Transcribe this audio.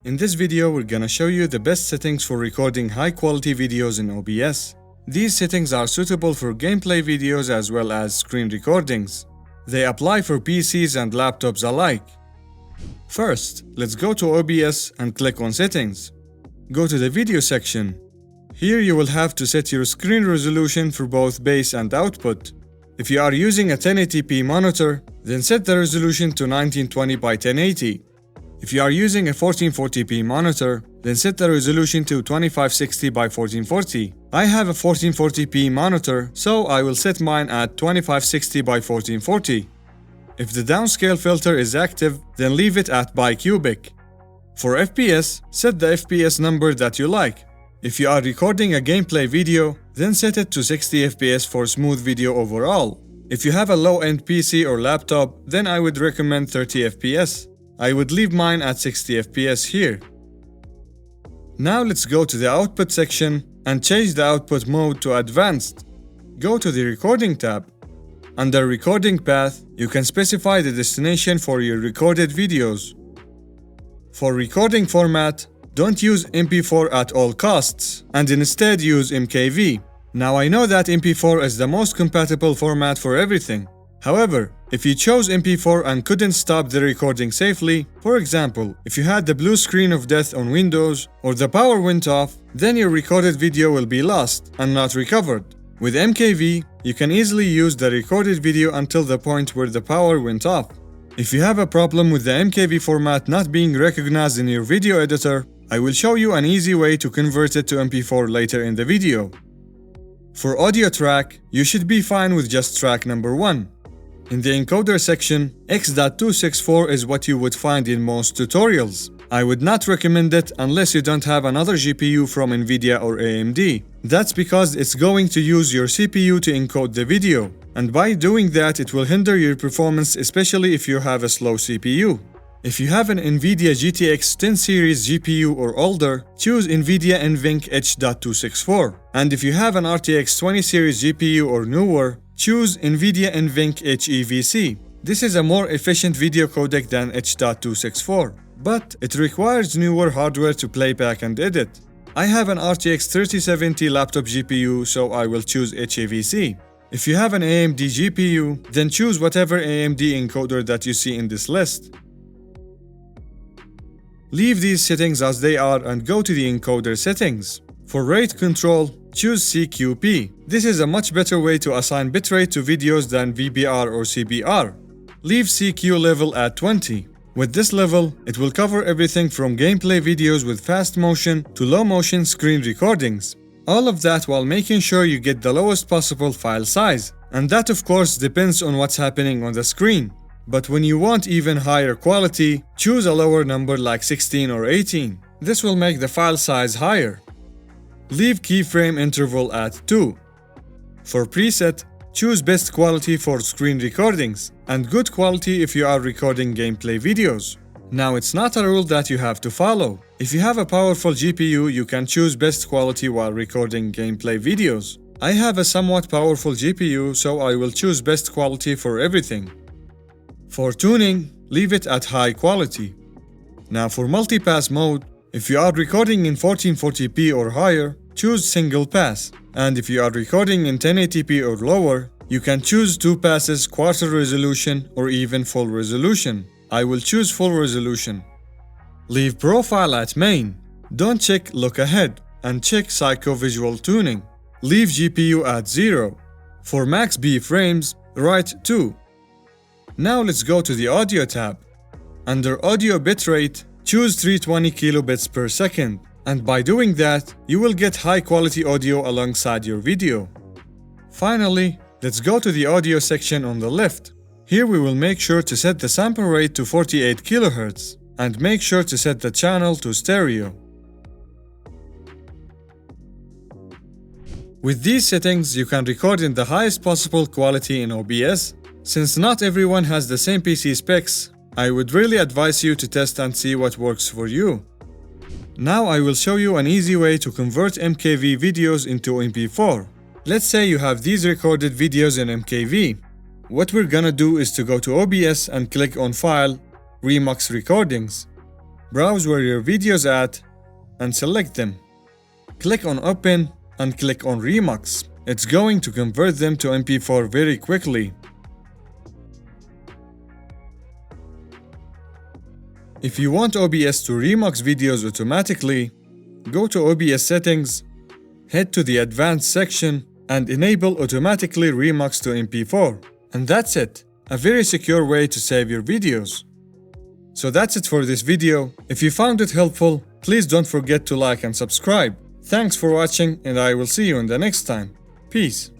In this video, we're gonna show you the best settings for recording high-quality videos in OBS. These settings are suitable for gameplay videos as well as screen recordings. They apply for PCs and laptops alike. First, let's go to OBS and click on Settings. Go to the Video section. Here you will have to set your screen resolution for both base and output. If you are using a 1080p monitor, then set the resolution to 1920 by 1080. If you are using a 1440p monitor, then set the resolution to 2560 by 1440. I have a 1440p monitor, so I will set mine at 2560 by 1440. If the downscale filter is active, then leave it at bicubic. For FPS, set the FPS number that you like. If you are recording a gameplay video, then set it to 60 FPS for smooth video overall. If you have a low-end PC or laptop, then I would recommend 30 FPS. I would leave mine at 60 FPS here. Now let's go to the output section and change the output mode to advanced. Go to the recording tab. Under recording path, you can specify the destination for your recorded videos. For recording format, don't use MP4 at all costs, and instead use MKV. Now I know that MP4 is the most compatible format for everything. However, if you chose MP4 and couldn't stop the recording safely, for example, if you had the blue screen of death on Windows or the power went off, then your recorded video will be lost and not recovered. With MKV, you can easily use the recorded video until the point where the power went off. If you have a problem with the MKV format not being recognized in your video editor, I will show you an easy way to convert it to MP4 later in the video. For audio track, you should be fine with just track number 1. In the encoder section, X.264 is what you would find in most tutorials. I would not recommend it unless you don't have another GPU from NVIDIA or AMD. That's because it's going to use your CPU to encode the video, and by doing that it will hinder your performance, especially if you have a slow CPU. If you have an NVIDIA GTX 10 series GPU or older, choose NVIDIA NVENC H.264. And if you have an RTX 20 series GPU or newer, choose NVIDIA NVENC HEVC. This is a more efficient video codec than H.264, but it requires newer hardware to play back and edit. I have an RTX 3070 laptop GPU, so I will choose HEVC. If you have an AMD GPU, then choose whatever AMD encoder that you see in this list. Leave these settings as they are and go to the encoder settings. For rate control, choose CQP. This is a much better way to assign bitrate to videos than VBR or CBR. Leave CQ level at 20. With this level, it will cover everything from gameplay videos with fast motion to low motion screen recordings. All of that while making sure you get the lowest possible file size. And that of course depends on what's happening on the screen. But when you want even higher quality, choose a lower number like 16 or 18. This will make the file size higher. Leave keyframe interval at 2. For preset, choose best quality for screen recordings and good quality if you are recording gameplay videos. Now it's not a rule that you have to follow. If you have a powerful GPU, you can choose best quality while recording gameplay videos. I have a somewhat powerful GPU, so I will choose best quality for everything. For tuning, leave it at high quality. Now for multipass mode, if you are recording in 1440p or higher, choose single pass. And if you are recording in 1080p or lower, you can choose 2 passes, quarter resolution, or even full resolution. I will choose full resolution. Leave profile at main. Don't check look ahead, and check psycho-visual tuning. Leave GPU at 0. For max B frames, write 2. Now let's go to the audio tab. Under audio bitrate, choose 320 kilobits per second, and by doing that, you will get high quality audio alongside your video. Finally, let's go to the audio section on the left. Here we will make sure to set the sample rate to 48 kHz, and make sure to set the channel to stereo. With these settings, you can record in the highest possible quality in OBS. Since not everyone has the same PC specs, I would really advise you to test and see what works for you. Now I will show you an easy way to convert MKV videos into MP4. Let's say you have these recorded videos in MKV. What we're gonna do is to go to OBS and click on File, Remux Recordings. Browse where your video's at and select them. Click on Open and click on Remux. It's going to convert them to MP4 very quickly. If you want OBS to remux videos automatically, go to OBS settings, head to the Advanced section, and enable Automatically Remux to MP4. And that's it, a very secure way to save your videos. So that's it for this video. If you found it helpful, please don't forget to like and subscribe. Thanks for watching, and I will see you in the next time. Peace.